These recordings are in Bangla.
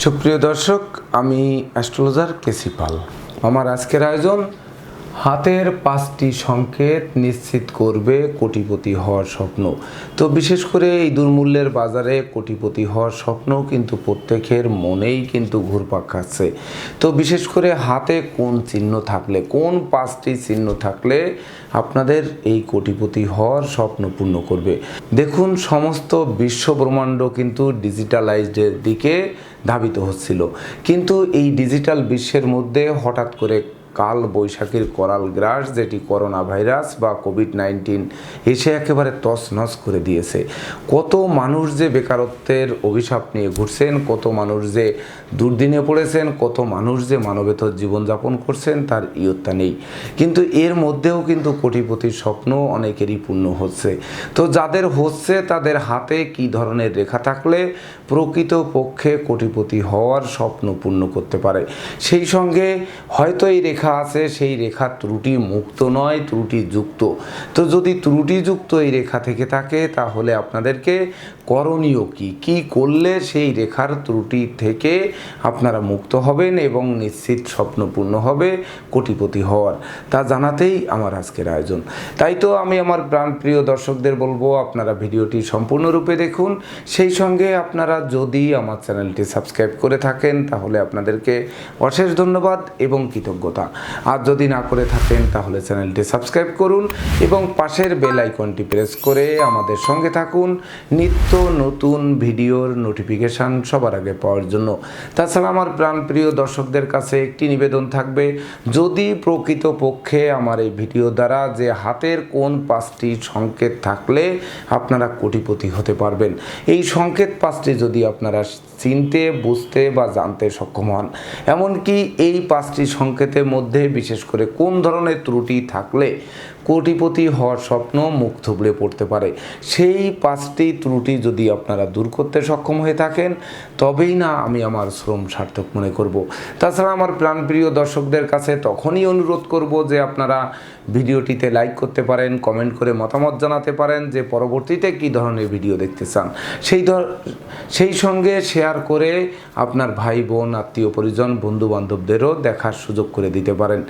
সুপ্রিয় দর্শক, আমি অ্যাস্ট্রোলজার কেসি পাল। আমার আজকের আয়োজন হাতের 5টি সংকেত নিশ্চিত করবে কোটিপতি হওয়ার স্বপ্ন। তো বিশেষ করে এই দুর্মূল্যের বাজারে কোটিপতি হওয়ার স্বপ্ন কিন্তু প্রত্যেকের মনেই কিন্তু ঘুরপাক খাচ্ছে। তো বিশেষ করে হাতে কোন চিহ্ন থাকলে, কোন 5টি চিহ্ন থাকলে আপনাদের এই কোটিপতি হওয়ার স্বপ্ন পূর্ণ করবে। দেখুন, সমস্ত বিশ্ব ব্রহ্মাণ্ড কিন্তু ডিজিটালাইজডের দিকে ধাবিত হচ্ছিল, কিন্তু এই ডিজিটাল বিশ্বের মধ্যে হঠাৎ করে কাল বৈশাখীর করাল গ্রাস, যেটি করোনা ভাইরাস বা কোভিড-19 এসে একেবারে তছনছ করে দিয়েছে। কত মানুষ যে বেকারত্বের অভিশাপ নিয়ে ঘুরছেন, কত মানুষ যে দুর্দিনে পড়েছেন, কত মানুষ যে মানবেতর জীবনযাপন করছেন তার ইয়ত্তা নেই। কিন্তু এর মধ্যেও কিন্তু কোটিপতির স্বপ্ন অনেকেরই পূর্ণ হচ্ছে। তো যাদের হচ্ছে তাদের হাতে কি ধরনের রেখা থাকলে প্রকৃতপক্ষে কোটিপতি হওয়ার স্বপ্ন পূর্ণ করতে পারে। সেই সঙ্গে হয়তো এই রেখা আছে, সেই রেখা ত্রুটি মুক্ত নয়, ত্রুটিযুক্ত। তো যদি ত্রুটিযুক্ত এই রেখা থেকে থাকে তাহলে আপনাদেরকে করণীয় কি করলে সেই রেখার ত্রুটি থেকে আপনারা মুক্ত হবেন এবং নিশ্চিত স্বপ্ন পূর্ণ হবে কোটিপতি হওয়ার, তা জানাতেই আমার আজকের আয়োজন। তাই তো আমি আমার প্রাণপ্রিয় দর্শকদের বলবো, আপনারা ভিডিওটি সম্পূর্ণরূপে দেখুন। সেই সঙ্গে আপনারা যদি আমার চ্যানেলটি সাবস্ক্রাইব করে থাকেন তাহলে আপনাদেরকে অশেষ ধন্যবাদ এবং কৃতজ্ঞতা। আর যদি না করে থাকেন তাহলে চ্যানেলটি সাবস্ক্রাইব করুন এবং পাশের বেল আইকনটি প্রেস করে আমাদের সঙ্গে থাকুন নিত্য নতুন ভিডিওর নোটিফিকেশান সবার আগে পাওয়ার জন্য। তাছাড়া আমার প্রাণপ্রিয় দর্শকদের কাছে একটি নিবেদন থাকবে, যদি প্রকৃতপক্ষে আমার এই ভিডিও দ্বারা যে হাতের কোন 5টি সংকেত থাকলে আপনারা কোটিপতি হতে পারবেন, এই সংকেত 5টি যদি আপনারা চিনতে, বুঝতে বা জানতে সক্ষম হন, এমনকি এই 5টি সংকেতের মধ্যে বিশেষ করে কোন ধরনের ত্রুটি থাকলে কোটিপতি হওয়ার স্বপ্ন মুখ থুবড়ে পড়তে পারে, সেই 5টি ত্রুটি যদি আপনারা দূর করতে সক্ষম হয়ে থাকেন তবেই না আমি আমার শ্রম সার্থক মনে করব। তাছাড়া আমার প্রাণপ্রিয় দর্শকদের কাছে তখনই অনুরোধ করব যে আপনারা ভিডিওটিতে লাইক করতে পারেন, কমেন্ট করে মতামত জানাতে পারেন যে পরবর্তীতে কী ধরনের ভিডিও দেখতে চান, সেই সঙ্গে শেয়ার করে আপনার ভাই বোন, আত্মীয় পরিজন, বন্ধুবান্ধবদেরও দেখার সুযোগ করে দিতে পারেন।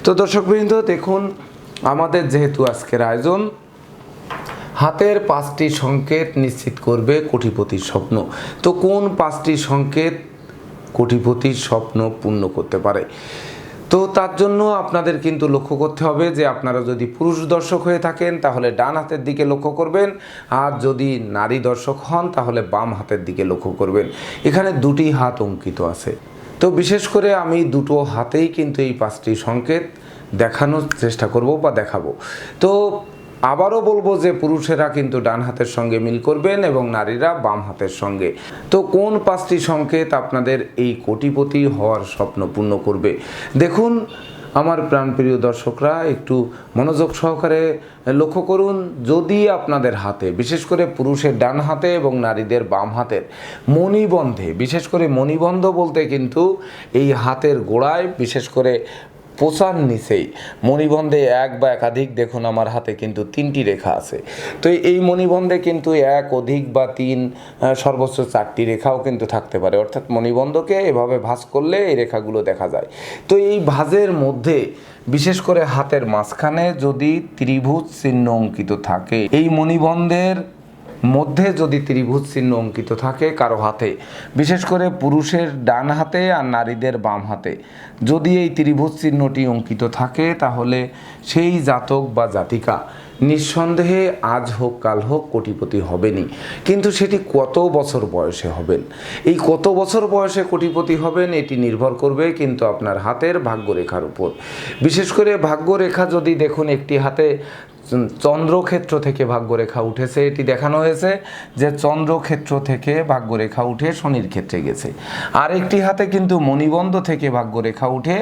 তো দর্শকবৃন্দ, দেখুন, আমাদের যেহেতু আজকের আয়োজন হাতের 5টি সংকেত নিশ্চিত করবে কোটিপতির স্বপ্ন, তো কোন 5টি সংকেত কোটিপতির স্বপ্ন পূর্ণ করতে পারে, তো তার জন্য আপনাদের কিন্তু লক্ষ্য করতে হবে যে আপনারা যদি পুরুষ দর্শক হয়ে থাকেন তাহলে ডান হাতের দিকে লক্ষ্য করবেন, আর যদি নারী দর্শক হন তাহলে বাম হাতের দিকে লক্ষ্য করবেন। এখানে 2টি হাত অঙ্কিত আছে। তো বিশেষ করে আমি দুটো হাতেই কিন্তু এই 5টি সংকেত দেখানোর চেষ্টা করব বা দেখাবো। তো আবারও বলবো যে পুরুষেরা কিন্তু ডান হাতের সঙ্গে মিল করবেন এবং নারীরা বাম হাতের সঙ্গে। তো কোন 5টি সংকেত আপনাদের এই কোটিপতি হওয়ার স্বপ্ন পূর্ণ করবে, দেখুন আমার প্রাণপ্রিয় দর্শকরা একটু মনোযোগ সহকারে লক্ষ্য করুন। যদি আপনাদের হাতে, বিশেষ করে পুরুষের ডান হাতে এবং নারীদের বাম হাতের মণিবন্ধে, বিশেষ করে মণিবন্ধ বলতে কিন্তু এই হাতের গোড়ায়, বিশেষ করে পোষার নিচেই মণিবন্ধে এক বা একাধিক, দেখুন আমার হাতে কিন্তু 3টি রেখা আছে। তো এই মণিবন্ধে কিন্তু 1, অধিক বা 3, সর্বোচ্চ 4টি রেখাও কিন্তু থাকতে পারে, অর্থাৎ মণিবন্ধকে এভাবে ভাঁজ করলে এই রেখাগুলো দেখা যায়। তো এই ভাঁজের মধ্যে বিশেষ করে হাতের মাঝখানে যদি ত্রিভুজ চিহ্ন অঙ্কিত থাকে, এই মণিবন্ধের মধ্যে যদি ত্রিভুজ চিহ্ন অঙ্কিত থাকে কারো হাতে, বিশেষ করে পুরুষের ডান হাতে আর নারীদের বাম হাতে যদি এই ত্রিভুজ চিহ্নটি অঙ্কিত থাকে তাহলে সেই জাতক বা জাতিকা নিঃসন্দেহে আজ হোক কাল হোক কোটিপতি হবেনই। কিন্তু সেটি কত বছর বয়সে হবেন, এই কত বছর বয়সে কোটিপতি হবেন এটি নির্ভর করবে কিন্তু আপনার হাতের ভাগ্যরেখার উপর। বিশেষ করে ভাগ্যরেখা যদি দেখুন, একটি হাতে চন্দ্রক্ষেত্র থেকে ভাগ্যরেখা উঠেছে, এটি দেখানো হয়েছে যে চন্দ্রক্ষেত্র থেকে ভাগ্যরেখা উঠে শনির ক্ষেত্রে গেছে। আর একটি হাতে কিন্তু মণিবন্ধ থেকে ভাগ্যরেখা উঠে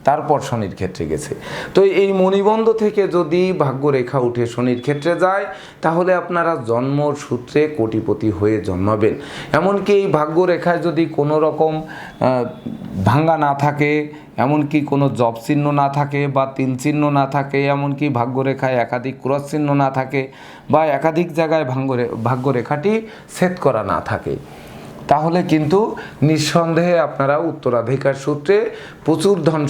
তারপর শনির ক্ষেত্রে গেছে। তো এই মণিবন্ধ থেকে যদি ভাগ্যরেখা উঠে শনির ক্ষেত্রে যায় তাহলে আপনারা জন্মসূত্রে কোটিপতি হয়ে জন্মাবেন। এমনকি এই ভাগ্যরেখায় যদি কোনো রকম ভাঙ্গা না থাকে, এমনকি কোনো জব চিহ্ন না থাকে বা তিল চিহ্ন না থাকে, এমনকি ভাগ্যরেখায় একাধিক ক্রস চিহ্ন না থাকে বা একাধিক জায়গায় ভাগ্যরেখাটি ছেদ করা না থাকে, তাহলে কিন্তু নিঃসন্দেহে আপনারা উত্তরাধিকার সূত্রে প্রচুর ধন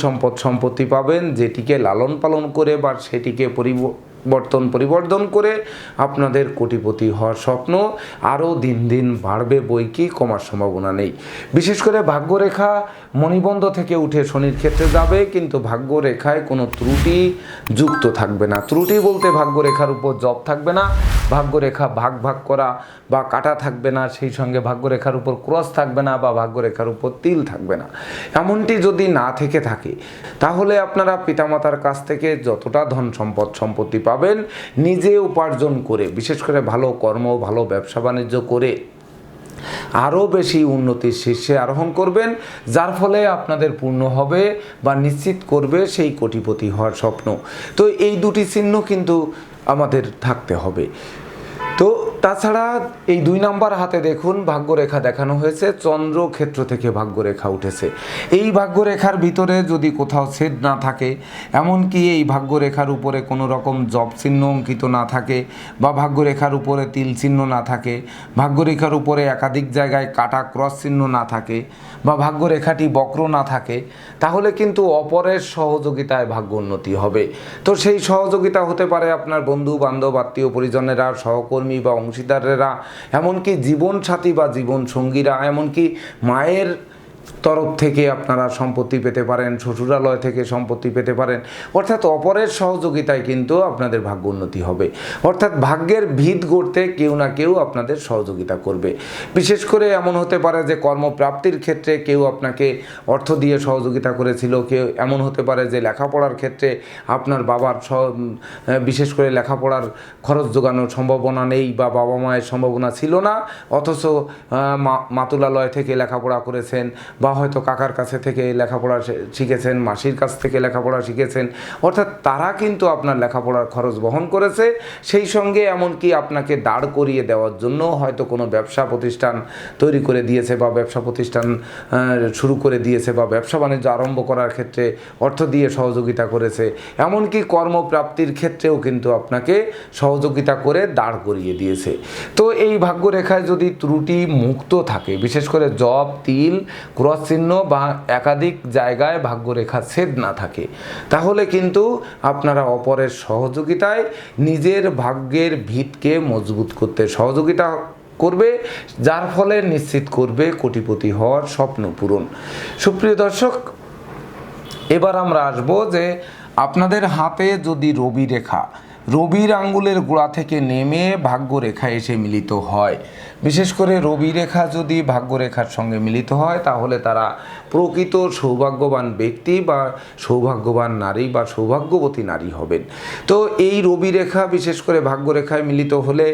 সম্পত্তি পাবেন, যেটিকে লালন পালন করে বা সেটিকে পরিবর্ধন করে আপনাদের কোটিপতি হওয়ার স্বপ্ন আরও দিন দিন বাড়বে, বই কি কমার সম্ভাবনা নেই। বিশেষ করে ভাগ্যরেখা মণিবন্ধ থেকে উঠে শনির ক্ষেত্রে যাবে, কিন্তু ভাগ্যরেখায় কোনো ত্রুটি যুক্ত থাকবে না। ত্রুটি বলতে ভাগ্যরেখার উপর জব থাকবে না, ভাগ্যরেখা ভাগ করা বা কাটা থাকবে না, সেই সঙ্গে ভাগ্যরেখার উপর ক্রস থাকবে না বা ভাগ্যরেখার উপর তিল থাকবে না। এমনটি যদি না থেকে থাকে তাহলে আপনারা পিতামাতার কাছ থেকে যতটা ধন সম্পত্তি পাবেন নিজে উপার্জন করে, বিশেষ করে ভালো কর্ম, ভালো ব্যবসা বাণিজ্য করে আরও বেশি উন্নতির শীর্ষে আরোহণ করবেন, যার ফলে আপনাদের পূর্ণ হবে বা নিশ্চিত করবে সেই কোটিপতি হওয়ার স্বপ্ন। তো এই দুটি চিহ্ন কিন্তু আমাদের থাকতে হবে। তো তাছাড়া এই 2 নাম্বার হাতে দেখুন ভাগ্যরেখা দেখানো হয়েছে, চন্দ্র ক্ষেত্র থেকে ভাগ্যরেখা উঠেছে। এই ভাগ্যরেখার ভিতরে যদি কোথাও ছেদ না থাকে, এমনকি এই ভাগ্যরেখার উপরে কোনো রকম জব চিহ্ন অঙ্কিত না থাকে বা ভাগ্যরেখার উপরে তিল চিহ্ন না থাকে, ভাগ্যরেখার উপরে একাধিক জায়গায় কাটা ক্রস চিহ্ন না থাকে বা ভাগ্যরেখাটি বক্র না থাকে, তাহলে কিন্তু অপরের সহযোগিতায় ভাগ্য উন্নতি হবে। তো সেই সহযোগিতা হতে পারে আপনার বন্ধু বান্ধব, আত্মীয় পরিজনেরা, সহকর্মী বা অংশীদারেরা, এমনকি জীবনসাথী বা জীবন সঙ্গীরা, এমনকি মায়ের তরফ থেকে আপনারা সম্পত্তি পেতে পারেন, শ্বশুরালয় থেকে সম্পত্তি পেতে পারেন। অর্থাৎ অপরের সহযোগিতায় কিন্তু আপনাদের ভাগ্য উন্নতি হবে। অর্থাৎ ভাগ্যের ভিত গড়তে কেউ না কেউ আপনাদের সহযোগিতা করবে। বিশেষ করে এমন হতে পারে যে কর্মপ্রাপ্তির ক্ষেত্রে কেউ আপনাকে অর্থ দিয়ে সহযোগিতা করেছিল, কেউ এমন হতে পারে যে লেখাপড়ার ক্ষেত্রে আপনার বাবার বিশেষ করে লেখাপড়ার খরচ জোগানোর সম্ভাবনা নেই বা বাবা মায়ের সম্ভাবনা ছিল না, অথচ মাতুলালয় থেকে লেখাপড়া করেছেন বা হয়তো কাকার কাছে থেকে লেখাপড়া শিখেছেন, মাসির কাছ থেকে লেখাপড়া শিখেছেন। অর্থাৎ তারা কিন্তু আপনার লেখাপড়ার খরচ বহন করেছে, সেই সঙ্গে এমনকি আপনাকে দাঁড় করিয়ে দেওয়ার জন্য হয়তো কোনো ব্যবসা প্রতিষ্ঠান তৈরি করে দিয়েছে বা ব্যবসা প্রতিষ্ঠান শুরু করে দিয়েছে বা ব্যবসা বাণিজ্য আরম্ভ করার ক্ষেত্রে অর্থ দিয়ে সহযোগিতা করেছে। এমনকি কর্মপ্রাপ্তির ক্ষেত্রেও কিন্তু আপনাকে সহযোগিতা করে দাঁড় করিয়ে দিয়েছে। তো এই ভাগ্যরেখায় যদি ত্রুটি মুক্ত থাকে, বিশেষ করে জব, তিল, ক্রস চিহ্ন বা একাধিক জায়গায় ভাগ্যরেখা ছেদ না থাকে, তাহলে কিন্তু আপনারা অপরের সহযোগিতায় নিজের ভাগ্যের ভিতকে মজবুত করতে সহযোগিতা করবে, যার ফলে নিশ্চিত করবে কোটিপতি হওয়ার স্বপ্ন পূরণ। সুপ্রিয় দর্শক, এবার আমরা আসবো যে আপনাদের হাতে যদি রবির আঙ্গুলের গোড়া থেকে নেমে ভাগ্যরেখা এসে মিলিত হয়, বিশেষ করে রবি রেখা যদি ভাগ্যরেখার সঙ্গে মিলিত হয় তাহলে তারা প্রকৃত সৌভাগ্যবান ব্যক্তি বা সৌভাগ্যবান নারী বা সৌভাগ্যবতী নারী হবেন। তো এই রবি রেখা বিশেষ করে ভাগ্যরেখায় মিলিত হলে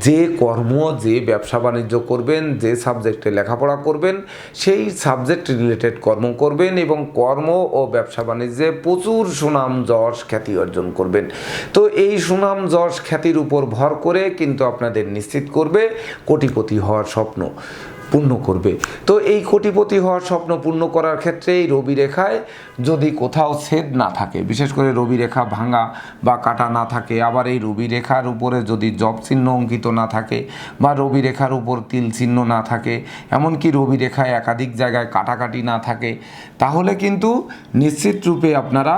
যে কর্ম, যে ব্যবসা বাণিজ্য করবেন, যে সাবজেক্টে লেখাপড়া করবেন, সেই সাবজেক্ট রিলেটেড কর্ম করবেন এবং কর্ম ও ব্যবসা বাণিজ্যে প্রচুর সুনাম যশ খ্যাতি অর্জন করবেন। তো এই সুনাম যশ খ্যাতির উপর ভর করে কিন্তু আপনাদের নিশ্চিত করবে কোটিপতি হওয়ার স্বপ্ন পূর্ণ করবে। তো এই কোটিপতি হওয়ার স্বপ্ন পূর্ণ করার ক্ষেত্রে এই রবি রেখায় যদি কোথাও ছেদ না থাকে, বিশেষ করে রবি রেখা ভাঙা বা কাটা না থাকে, আবার এই রবি রেখার উপরে যদি জব চিহ্ন অঙ্কিত না থাকে বা রবি রেখার উপর তিল চিহ্ন না থাকে, এমনকি রবি রেখায় একাধিক জায়গায় কাটাকাটি না থাকে, তাহলে কিন্তু নিশ্চিত রূপে আপনারা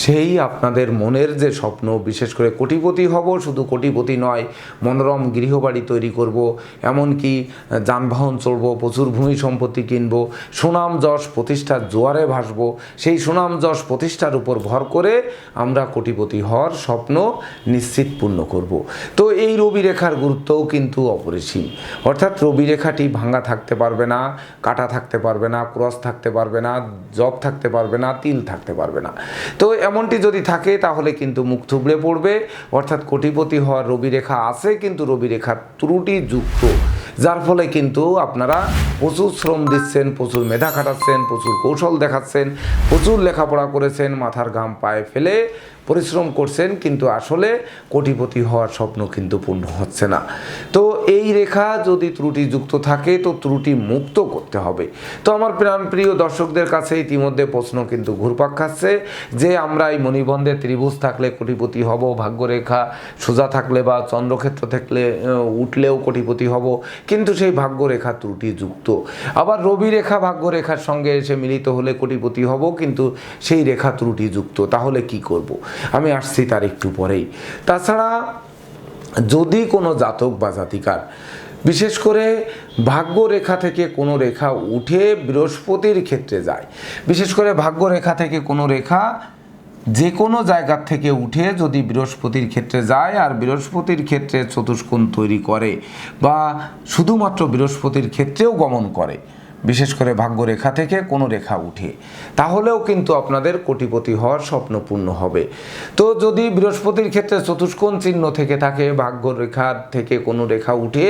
সেই আপনাদের মনের যে স্বপ্ন, বিশেষ করে কোটিপতি হব, শুধু কোটিপতি নয়, মনোরম গৃহবাড়ি তৈরি করব, এমনকি যানবাহন চলব, প্রচুর ভূমি সম্পত্তি কিনব, সুনাম যশ প্রতিষ্ঠার জোয়ারে ভাসব, সেই সুনাম যশ প্রতিষ্ঠার উপর ভর করে আমরা কোটিপতি হওয়ার স্বপ্ন নিশ্চিত পূর্ণ করব। তো এই রবি রেখার গুরুত্বও কিন্তু অপরিসীম। অর্থাৎ রবি রেখাটি ভাঙা থাকতে পারবে না, কাটা থাকতে পারবে না, ক্রস থাকতে পারবে না, জব থাকতে পারবে না, তিল থাকতে পারবে না। তো এমনটি যদি থাকে তাহলে কিন্তু মুখ থুবড়ে পড়বে। অর্থাৎ কোটিপতি হওয়ার রবি রেখা আছে, কিন্তু রবি রেখার ত্রুটি যুক্ত যার ফলে কিন্তু আপনারা প্রচুর শ্রম দিচ্ছেন, প্রচুর মেধা খাটাচ্ছেন, প্রচুর কৌশল দেখাচ্ছেন, প্রচুর লেখাপড়া করেছেন, মাথার ঘাম পায়ে ফেলে পরিশ্রম করছেন, কিন্তু আসলে কোটিপতি হওয়ার স্বপ্ন কিন্তু পূর্ণ হচ্ছে না। তো এই রেখা যদি ত্রুটিযুক্ত থাকে তো ত্রুটি মুক্ত করতে হবে। তো আমার প্রিয় দর্শকদের কাছে ইতিমধ্যে প্রশ্ন কিন্তু ঘুরপাক খাচ্ছে যে আমরা এই মণিবন্ধে ত্রিভুজ থাকলে কোটিপতি হব, ভাগ্যরেখা সোজা থাকলে বা চন্দ্রক্ষেত্র থাকলে উঠলেও কোটিপতি হব, কিন্তু সেই ভাগ্যরেখা ত্রুটিযুক্ত। আবার রবি রেখা ভাগ্যরেখার সঙ্গে এসে মিলিত হলে কোটিপতি হব, কিন্তু সেই রেখা ত্রুটিযুক্ত। তাহলে কি করব? আমি আসছি তার একটু পরেই। তাছাড়া যদি কোনো জাতক বা জাতিকার বিশেষ করে ভাগ্যরেখা থেকে কোনো রেখা উঠে বৃহস্পতির ক্ষেত্রে যায়, বিশেষ করে ভাগ্যরেখা থেকে কোনো রেখা যে কোনো জায়গার থেকে উঠে যদি বৃহস্পতির ক্ষেত্রে যায় আর বৃহস্পতির ক্ষেত্রে চতুষ্কোণ তৈরি করে বা শুধুমাত্র বৃহস্পতির ক্ষেত্রেও গমন করে, বিশেষ করে ভাগ্যরেখা থেকে কোনো রেখা উঠে, তাহলেও কিন্তু আপনাদের কোটিপতি হওয়ার স্বপ্ন পূর্ণ হবে। তো যদি বৃহস্পতির ক্ষেত্রে চতুষ্কোণ চিহ্ন থেকে থাকে, ভাগ্যরেখার থেকে কোনো রেখা উঠে,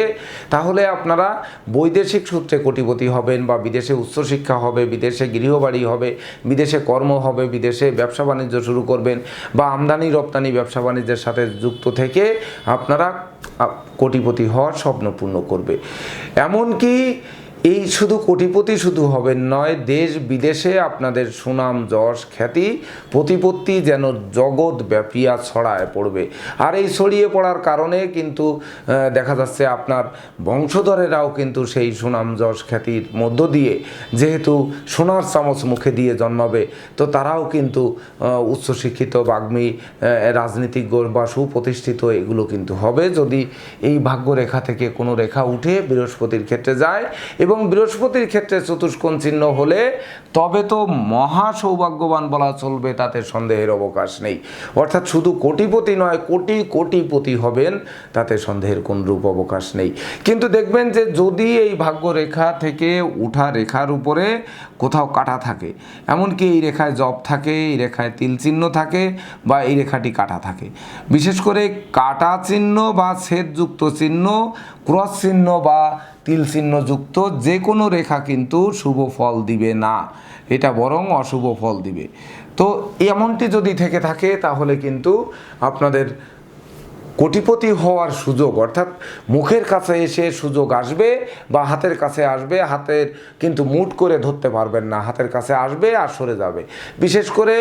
তাহলে আপনারা বৈদেশিক সূত্রে কোটিপতি হবেন বা বিদেশে উচ্চশিক্ষা হবে, বিদেশে গৃহবাড়ি হবে, বিদেশে কর্ম হবে, বিদেশে ব্যবসা বাণিজ্য শুরু করবেন বা আমদানি রপ্তানি ব্যবসা বাণিজ্যের সাথে যুক্ত থেকে আপনারা কোটিপতি হওয়ার স্বপ্ন পূর্ণ করবে। এমনকি এই শুধু কোটিপতি শুধু হবেন নয়, দেশ বিদেশে আপনাদের সুনাম যশ খ্যাতি প্রতিপত্তি যেন জগৎ ব্যাপিয়া ছড়ায় পড়বে। আর এই ছড়িয়ে পড়ার কারণে কিন্তু দেখা যাচ্ছে আপনার বংশধরেরাও কিন্তু সেই সুনাম যশ খ্যাতির মধ্য দিয়ে, যেহেতু সোনার চামচ মুখে দিয়ে জন্মাবে, তো তারাও কিন্তু উচ্চশিক্ষিত বাগ্মী রাজনীতিজ্ঞ বা সুপ্রতিষ্ঠিত এগুলো কিন্তু হবে যদি এই ভাগ্যরেখা থেকে কোনো রেখা উঠে বৃহস্পতির ক্ষেত্রে যায়। এবং বৃহস্পতির ক্ষেত্রে চতুষ্কোণ চিহ্ন হলে তবে তো মহা সৌভাগ্যবান বলা চলবে, তাতে সন্দেহের অবকাশ নেই। অর্থাৎ শুধু কোটিপতি নয়, কোটিপতি হবেন, তাতে সন্দেহের কোন রূপ অবকাশ নেই। কিন্তু দেখবেন যে যদি এই ভাগ্যরেখা থেকে উঠা রেখার উপরে কোথাও কাটা থাকে, এমনকি এই রেখায় জব থাকে, এই রেখায় তিল চিহ্ন থাকে বা এই রেখাটি কাটা থাকে, বিশেষ করে কাটা চিহ্ন বা ছেদযুক্ত চিহ্ন, ক্রস চিহ্ন বা তিল চিহ্নযুক্ত যে কোনো রেখা কিন্তু শুভ ফল দিবে না, এটা বরং অশুভ ফল দিবে। তো এমনটি যদি থেকে থাকে তাহলে কিন্তু আপনাদের কোটিপতি হওয়ার সুযোগ, অর্থাৎ মুখের কাছে এসে সুযোগ আসবে বা হাতের কাছে আসবে, হাতের কিন্তু মুঠ করে ধরতে পারবেন না, হাতের কাছে আসবে আর সরে যাবে। বিশেষ করে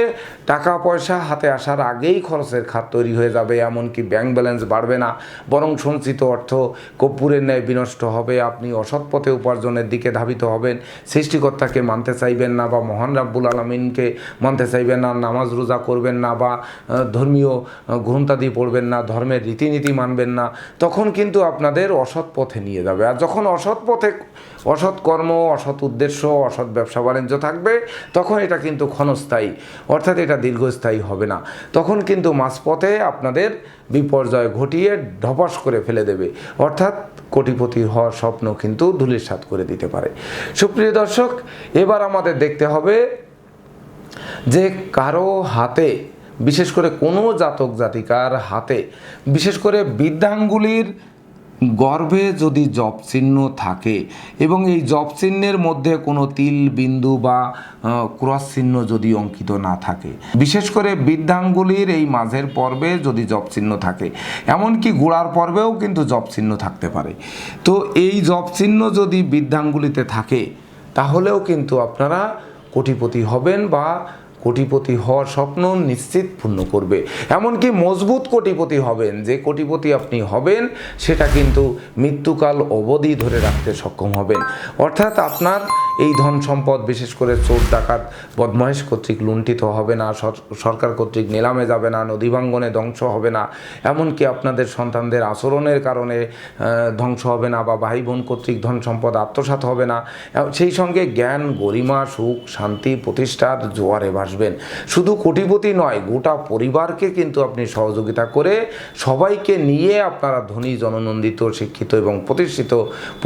টাকা পয়সা হাতে আসার আগেই খরচের খাত তৈরি হয়ে যাবে, এমনকি ব্যাংক ব্যালেন্স বাড়বে না, বরং সঞ্চিত অর্থ কর্পূরের ন্যায় বিনষ্ট হবে। আপনি অসৎ পথে উপার্জনের দিকে ধাবিত হবেন, সৃষ্টিকর্তাকে মানতে চাইবেন না বা মহান রাব্বুল আলামিনকে মানতে চাইবেন না, নামাজ রোজা করবেন না বা ধর্মীয় গ্রন্থাদি পড়বেন না, ধর্মের রীতিনীতি মানবেন না, তখন কিন্তু আপনাদের অসৎ পথে নিয়ে যাবে। আর যখন অসৎ পথে অসৎ কর্ম, অসৎ উদ্দেশ্য, অসৎ ব্যবসা বাণিজ্য থাকবে, তখন এটা কিন্তু ক্ষণস্থায়ী, অর্থাৎ এটা দীর্ঘস্থায়ী হবে না। তখন কিন্তু মাঝপথে আপনাদের বিপর্যয় ঘটিয়ে ঢপাস করে ফেলে দেবে, অর্থাৎ কোটিপতি হওয়ার স্বপ্ন কিন্তু ধূলিসাৎ করে দিতে পারে। সুপ্রিয় দর্শক, এবার আমাদের দেখতে হবে যে কারো হাতে, বিশেষ করে কোনো জাতক জাতিকার হাতে, বিশেষ করে বৃদ্ধাঙ্গুলির গর্ভে যদি জপ চিহ্ন থাকে এবং এই জপ চিহ্নের মধ্যে কোনো তিল বিন্দু বা ক্রস চিহ্ন যদি অঙ্কিত না থাকে, বিশেষ করে বৃদ্ধাঙ্গুলির এই মাঝের পর্বে যদি জপ চিহ্ন থাকে, এমনকি গোড়ার পর্বেও কিন্তু জপ চিহ্ন থাকতে পারে, তো এই জপ চিহ্ন যদি বৃদ্ধাঙ্গুলিতে থাকে তাহলেও কিন্তু আপনারা কোটিপতি হবেন বা কোটিপতি হওয়ার স্বপ্ন নিশ্চিত পূর্ণ করবে। এমনকি মজবুত কোটিপতি হবেন, যে কোটিপতি আপনি হবেন সেটা কিন্তু মৃত্যুকাল অবধি ধরে রাখতে সক্ষম হবেন। অর্থাৎ আপনার এই ধন সম্পদ বিশেষ করে চোর ডাকাত বদমাইশ কর্তৃক লুণ্ঠিত হবে না, সরকার কর্তৃক নিলামে যাবে না, নদী ভাঙ্গনে ধ্বংস হবে না, এমনকি আপনাদের সন্তানদের আচরণের কারণে ধ্বংস হবে না বা ভাই বোন কর্তৃক ধন সম্পদ আত্মসাৎ হবে না। সেই সঙ্গে জ্ঞান, গরিমা, সুখ, শান্তি, প্রতিষ্ঠার জোয়ারে ভাসবে। শুধু কোটিপতি নয়, গোটা পরিবারকে কিন্তু আপনি সহযোগিতা করে সবাইকে নিয়ে আপনারা ধনী, জননন্দিত, শিক্ষিত এবং প্রতিষ্ঠিত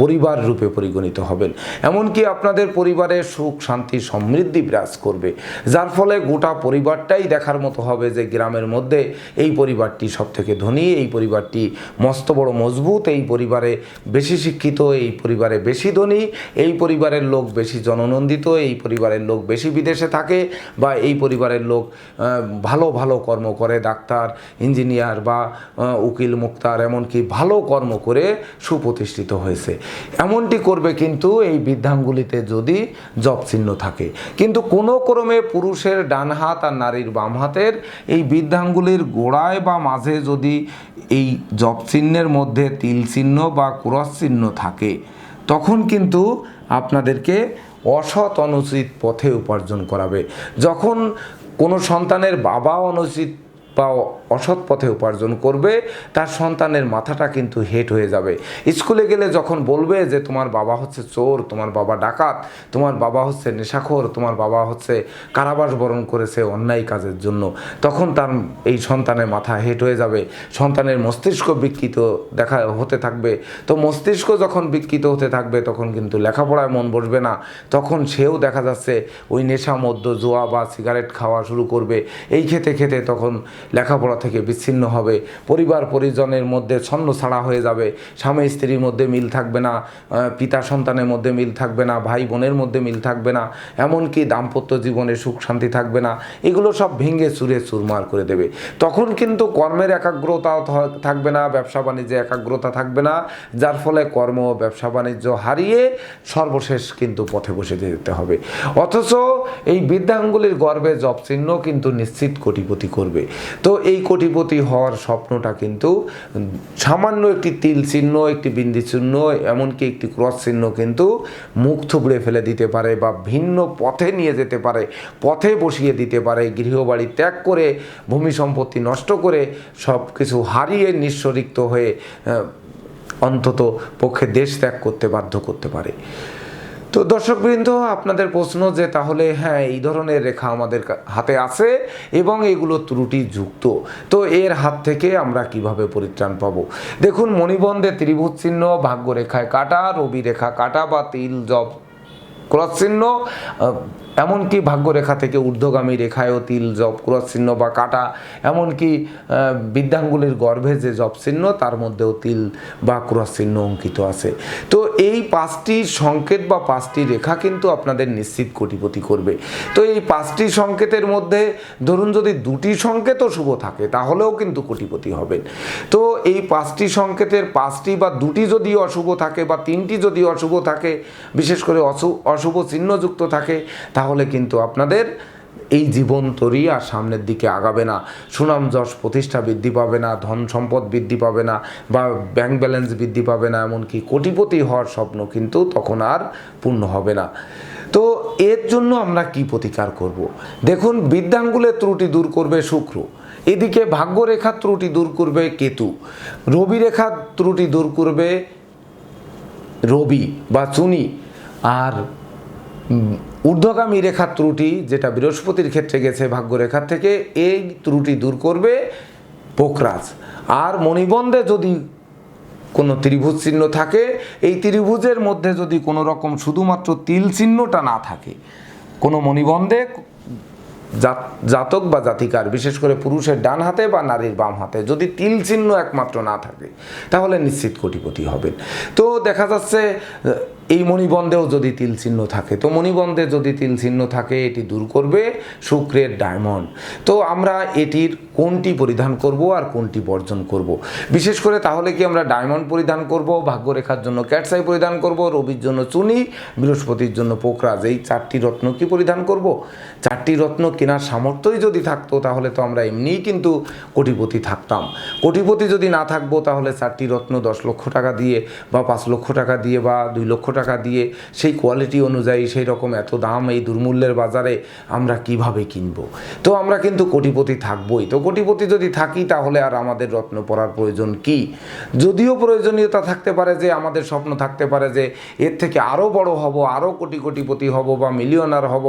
পরিবার রূপে পরিগণিত হবেন। এমনকি আপনাদের আপনাদের পরিবারে সুখ শান্তি সমৃদ্ধি বিরাজ করবে, যার ফলে গোটা পরিবারটাই দেখার মতো হবে যে গ্রামের মধ্যে এই পরিবারটি সবথেকে ধনী, এই পরিবারটি মস্ত বড় মজবুত, এই পরিবারে বেশি শিক্ষিত, এই পরিবারে বেশি ধনী, এই পরিবারের লোক বেশি জননন্দিত, এই পরিবারের লোক বেশি বিদেশে থাকে, বা এই পরিবারের লোক ভালো ভালো কর্ম করে, ডাক্তার, ইঞ্জিনিয়ার বা উকিল, মুক্তার, এমনকি ভালো কর্ম করে সুপ্রতিষ্ঠিত হয়েছে। এমনটি করবে কিন্তু এই বৃদ্ধাঙ্গুলিতে যদি জপ চিহ্ন থাকে। কিন্তু কোনো ক্রমে পুরুষের ডান হাত আর নারীর বাম হাতের এই বৃদ্ধাঙ্গুলির গোড়ায় বা মাঝে যদি এই জপ চিহ্নের মধ্যে তিল চিহ্ন বা ক্রস চিহ্ন থাকে, তখন কিন্তু আপনাদেরকে অসৎ অনুচিত পথে উপার্জন করাবে। যখন কোনো সন্তানের বাবা অনুচিত বা অসৎ পথে উপার্জন করবে, তার সন্তানের মাথাটা কিন্তু হেট হয়ে যাবে। স্কুলে গেলে যখন বলবে যে তোমার বাবা হচ্ছে চোর, তোমার বাবা ডাকাত, তোমার বাবা হচ্ছে নেশাখোর, তোমার বাবা হচ্ছে কারাবাস বরণ করেছে অন্যায় কাজের জন্য, তখন তার এই সন্তানের মাথা হেট হয়ে যাবে, সন্তানের মস্তিষ্ক বিকৃত হতে থাকবে। তো মস্তিষ্ক যখন বিকৃত হতে থাকবে তখন কিন্তু লেখাপড়ায় মন বসবে না, তখন সেও দেখা যাচ্ছে ওই নেশা, মদ্য, জুয়া বা সিগারেট খাওয়া শুরু করবে। এই খেতে খেতে তখন লেখাপড়া থেকে বিচ্ছিন্ন হবে, পরিবার পরিজনের মধ্যে ছন্ন ছাড়া হয়ে যাবে, স্বামী স্ত্রীর মধ্যে মিল থাকবে না, পিতা সন্তানের মধ্যে মিল থাকবে না, ভাই বোনের মধ্যে মিল থাকবে না, এমনকি দাম্পত্য জীবনে সুখ শান্তি থাকবে না। এগুলো সব ভেঙে চুরে চুরমার করে দেবে। তখন কিন্তু কর্মের একাগ্রতা থাকবে না, ব্যবসা বাণিজ্যে একাগ্রতা থাকবে না, যার ফলে কর্ম ব্যবসা বাণিজ্য হারিয়ে সর্বশেষ কিন্তু পথে বসে যেতে হবে। অথচ এই বৃদ্ধাঙ্গুলির গর্ভে জপ চিহ্ন কিন্তু নিশ্চিত কোটিপতি করবে। তো এই কোটিপতি হওয়ার স্বপ্নটা কিন্তু সামান্য একটি তিল চিহ্ন, একটি বিন্দু চিহ্ন, এমনকি একটি ক্রস চিহ্ন কিন্তু মুখ থুবড়ে ফেলে দিতে পারে বা ভিন্ন পথে নিয়ে যেতে পারে, পথে বসিয়ে দিতে পারে, গৃহবাড়ি ত্যাগ করে, ভূমি সম্পত্তি নষ্ট করে, সব কিছু হারিয়ে নিঃস্বরিক্ত হয়ে অন্তত পক্ষে দেশ ত্যাগ করতে বাধ্য করতে পারে। তো দর্শকবৃন্দ, আপনাদের প্রশ্ন যে তাহলে হ্যাঁ এই ধরনের রেখা আমাদের হাতে আছে এবং এগুলো ত্রুটিযুক্ত, তো এর হাত থেকে আমরা কিভাবে পরিত্রাণ পাব? দেখুন, মণিবন্ধে ত্রিভুজ চিহ্ন, ভাগ্যরেখায় কাটা, রবি রেখা কাটা বা তিল জপ ক্রস চিহ্ন, এমনকি ভাগ্যরেখা থেকে ঊর্ধ্বগামী রেখায়ও তিল জপ ক্রস চিহ্ন বা কাটা, এমনকি বৃদ্ধাঙ্গুলির গর্ভে যে জপ চিহ্ন তার মধ্যেও তিল বা ক্রস চিহ্ন অঙ্কিত আছে। তো এই 5টি সংকেত বা 5টি রেখা কিন্তু আপনাদের নিশ্চিত কোটিপতি করবে। তো এই 5টি সংকেতের মধ্যে ধরুন যদি 2টি সংকেতও শুভ থাকে তাহলেও কিন্তু কোটিপতি হবেন। তো এই 5টি সংকেতের 5টি বা 2টি যদি অশুভ থাকে বা 3টি যদি অশুভ থাকে, বিশেষ করে অশুভ চিহ্নযুক্ত থাকে, তাহলে কিন্তু আপনাদের এই জীবন তরি আর সামনের দিকে আগাবে না, সুনাম যশ প্রতিষ্ঠা বৃদ্ধি পাবে না, ধন সম্পদ বৃদ্ধি পাবে না বা ব্যাংক ব্যালেন্স বৃদ্ধি পাবে না, এমনকি কোটিপতি হওয়ার স্বপ্ন কিন্তু তখন আর পূর্ণ হবে না। তো এর জন্য আমরা কি প্রতিকার করব? দেখুন, বৃদ্ধাঙ্গুলের ত্রুটি দূর করবে শুক্র, এদিকে ভাগ্যরেখার ত্রুটি দূর করবে কেতু, রবি রেখার ত্রুটি দূর করবে রবি বা চুনি, আর ঊর্ধ্বগামী রেখার ত্রুটি যেটা বৃহস্পতির ক্ষেত্রে গেছে ভাগ্যরেখার থেকে, এই ত্রুটি দূর করবে পোকরাজ। আর মণিবন্ধে যদি কোনো ত্রিভুজ চিহ্ন থাকে, এই ত্রিভুজের মধ্যে যদি কোনো রকম শুধুমাত্র তিল চিহ্নটা না থাকে, কোনো মণিবন্ধে জাতক বা জাতিকার, বিশেষ করে পুরুষের ডান হাতে বা নারীর বাম হাতে যদি তিল চিহ্ন একমাত্র না থাকে, তাহলে নিশ্চিত কোটিপতি হবেন। তো দেখা যাচ্ছে এই মণিবন্ধেও যদি তিল চিহ্ন থাকে, তো মণিবন্ধে যদি তিল চিহ্ন থাকে এটি দূর করবে শুক্রের ডায়মন্ড। তো আমরা এটির কোনটি পরিধান করব আর কোনটি বর্জন করব? বিশেষ করে তাহলে কি আমরা ডায়মন্ড পরিধান করব, ভাগ্যরেখার জন্য ক্যাটসাই পরিধান করব, রবির জন্য চুনি, বৃহস্পতির জন্য পোকরাজ, এই 4টি রত্ন কি পরিধান করব? 4টি রত্ন কেনার সামর্থ্যই যদি থাকতো তাহলে তো আমরা এমনিই কিন্তু কোটিপতি থাকতাম। কোটিপতি যদি না থাকবো তাহলে 4টি রত্ন 10 লক্ষ টাকা দিয়ে বা 5 লক্ষ টাকা দিয়ে বা 2 লক্ষ টাকা দিয়ে সেই কোয়ালিটি অনুযায়ী সেই রকম এত দাম এই দুর্মূল্যের বাজারে আমরা কিভাবে কিনবো? তো আমরা কিন্তু কোটিপতি থাকবোই। তো কোটিপতি যদি থাকি তাহলে আর আমাদের রত্ন পরার প্রয়োজন কি? যদিও প্রয়োজনীয়তা থাকতে পারে যে আমাদের স্বপ্ন থাকতে পারে যে এর থেকে আরও বড় হব, আরও কোটিপতি হব বা মিলিয়নার হব,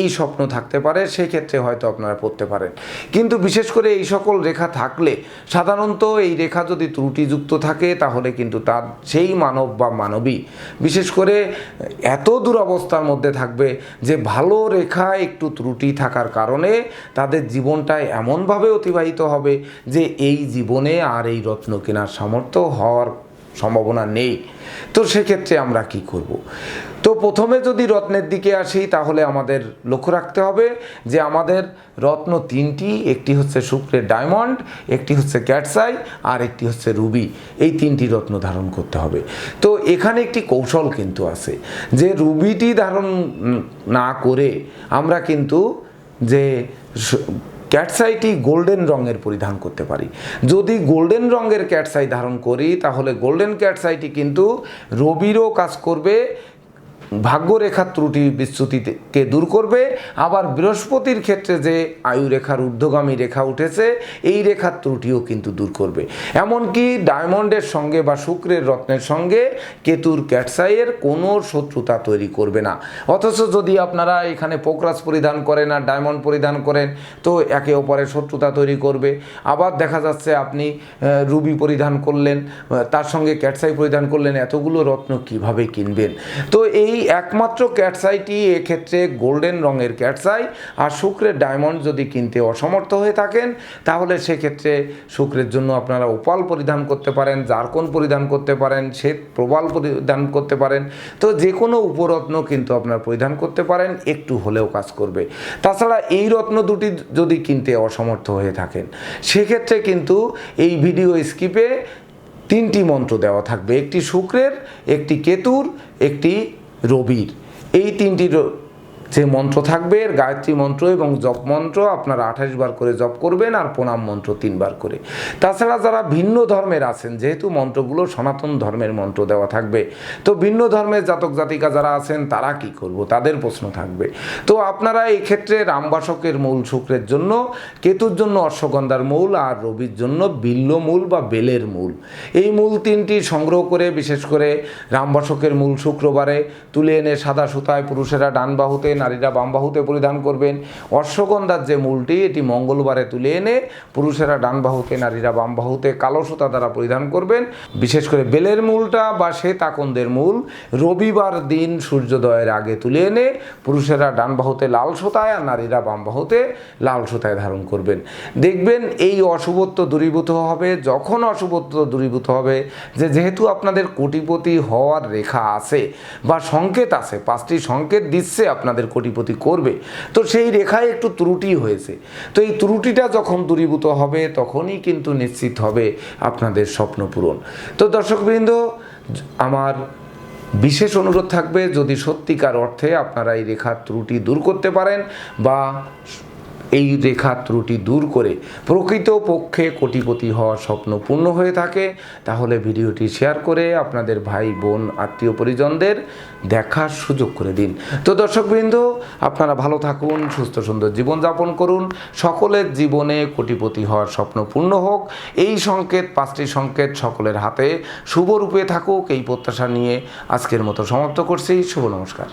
এই স্বপ্ন থাকতে পারে, সেই ক্ষেত্রে হয়তো আপনারা পড়তে পারেন। কিন্তু বিশেষ করে এই সকল রেখা থাকলে, সাধারণত এই রেখা যদি ত্রুটিযুক্ত থাকে তাহলে কিন্তু তার সেই মানব বা মানবী বিশেষ করে এত দুরবস্থার মধ্যে থাকবে যে ভালো রেখা একটু ত্রুটি থাকার কারণে তাদের জীবনটায় এমনভাবে অতিবাহিত হবে যে এই জীবনে আর এই রত্ন কেনার সামর্থ্য হওয়ার সম্ভাবনা নেই। তো সেক্ষেত্রে আমরা কি করব? তো প্রথমে যদি রত্নের দিকে আসি তাহলে আমাদের লক্ষ্য রাখতে হবে যে আমাদের রত্ন তিনটি, একটি হচ্ছে শুক্রের ডায়মন্ড, একটি হচ্ছে ক্যাটসাই, আর একটি হচ্ছে রুবি। এই তিনটি রত্ন ধারণ করতে হবে। তো এখানে একটি কৌশল কিন্তু আছে যে রুবিটি ধারণ না করে আমরা কিন্তু যে ক্যাটসাইটি গোল্ডেন রঙের পরিধান করতে পারি। যদি গোল্ডেন রঙের ক্যাটসাই ধারণ করি তাহলে গোল্ডেন ক্যাটসাইটি কিন্তু রবিরও কাজ করবে, ভাগ্যরেখার ত্রুটি বিচ্যুতিকে দূর করবে। আবার বৃহস্পতির ক্ষেত্রে যে আয়ুরেখার ঊর্ধ্বগামী রেখা উঠেছে এই রেখার ত্রুটিও কিন্তু দূর করবে। এমনকি ডায়মন্ডের সঙ্গে বা শুক্রের রত্নের সঙ্গে কেতুর ক্যাটসাইয়ের কোনো শত্রুতা তৈরি করবে না। অথচ যদি আপনারা এখানে পোকরাজ পরিধান করেন আর ডায়মন্ড পরিধান করেন তো একে অপরের শত্রুতা তৈরি করবে। আবার দেখা যাচ্ছে আপনি রুবি পরিধান করলেন, তার সঙ্গে ক্যাটসাই পরিধান করলেন, এতগুলো রত্ন কিভাবে কিনবেন? তো এই একমাত্র ক্যাটসাইটি এক্ষেত্রে গোল্ডেন রঙের ক্যাটসাই আর শুক্রের ডায়মন্ড যদি কিনতে অসমর্থ হয়ে থাকেন তাহলে সেক্ষেত্রে শুক্রের জন্য আপনারা ওপাল পরিধান করতে পারেন, জারকন পরিধান করতে পারেন, শ্বেত প্রবাল পরিধান করতে পারেন। তো যে কোনো উপরত্ন কিন্তু আপনারা পরিধান করতে পারেন, একটু হলেও কাজ করবে। তাছাড়া এই রত্ন দুটি যদি কিনতে অসমর্থ হয়ে থাকেন সেক্ষেত্রে কিন্তু এই ভিডিও স্কিপে তিনটি মন্ত্র দেওয়া থাকবে, একটি শুক্রের, একটি কেতুর, একটি রবির। এই তিনটি যে মন্ত্র থাকবে গায়ত্রী মন্ত্র এবং জপ মন্ত্র আপনারা 28 বার করে জপ করবেন আর প্রণাম মন্ত্র 3 বার করে। তাছাড়া যারা ভিন্ন ধর্মের আছেন, যেহেতু মন্ত্রগুলো সনাতন ধর্মের মন্ত্র দেওয়া থাকবে, তো ভিন্ন ধর্মের জাতক জাতিকা যারা আছেন তারা কি করব, তাদের প্রশ্ন থাকবে। তো আপনারা এই ক্ষেত্রে রামবাসকের মূল শুক্রের জন্য, কেতুর জন্য অশ্বগন্ধার মূল, আর রবির জন্য বিল্ল মূল বা বেলের মূল, এই মূল তিনটি সংগ্রহ করে বিশেষ করে রামবাসকের মূল শুক্রবারে তুলে এনে সাদা সুতায় পুরুষেরা ডান বাহুতে, নারীরা বাম বাহুতে পরিধান করবেন। অশ্বগন্ধার যে মূলটি এটি মঙ্গলবারে তুলে এনে পুরুষেরা ডান বাহুতে, নারীরা বাম বাহুতে কালো সুতা দ্বারা পরিধান করবেন। বিশেষ করে বেলের মূলটা বা শ্বেত আকন্দের মূল রবিবার দিন সূর্যোদয়ের আগে তুলে এনে পুরুষেরা ডান বাহুতে লাল সুতায় আর নারীরা বাম বাহুতে লাল সুতায় ধারণ করবেন। দেখবেন এই অশুভত্ব দূরীভূত হবে। যখন অশুভত্ব দূরীভূত হবে যেহেতু আপনাদের কোটিপতি হওয়ার রেখা আছে বা সংকেত আছে, 5টি সংকেত দিচ্ছে আপনাদের কোটিপতি করবে, তো সেই রেখায় একটু ত্রুটি হয়েছে। তো এই ত্রুটিটা যখন দূরীভূত হবে তখনই কিন্তু নিশ্চিত হবে আপনাদের স্বপ্ন পূরণ। তো দর্শকবৃন্দ, আমার বিশেষ অনুরোধ থাকবে যদি সত্যিকার অর্থে আপনারা এই রেখার ত্রুটি দূর করতে পারেন বা এই রেখা ত্রুটি দূর করে প্রকৃতপক্ষে কোটিপতি হওয়ার স্বপ্ন পূর্ণ হয়ে থাকে তাহলে ভিডিওটি শেয়ার করে আপনাদের ভাই বোন আত্মীয় পরিজনদের দেখার সুযোগ করে দিন। তো দর্শকবৃন্দ, আপনারা ভালো থাকুন, সুস্থ সুন্দর জীবনযাপন করুন, সকলের জীবনে কোটিপতি হওয়ার স্বপ্ন পূর্ণ হোক। এই সংকেত, 5টি সংকেত সকলের হাতে শুভরূপে থাকুক, এই প্রত্যাশা নিয়ে আজকের মতো সমাপ্ত করছি। শুভ নমস্কার।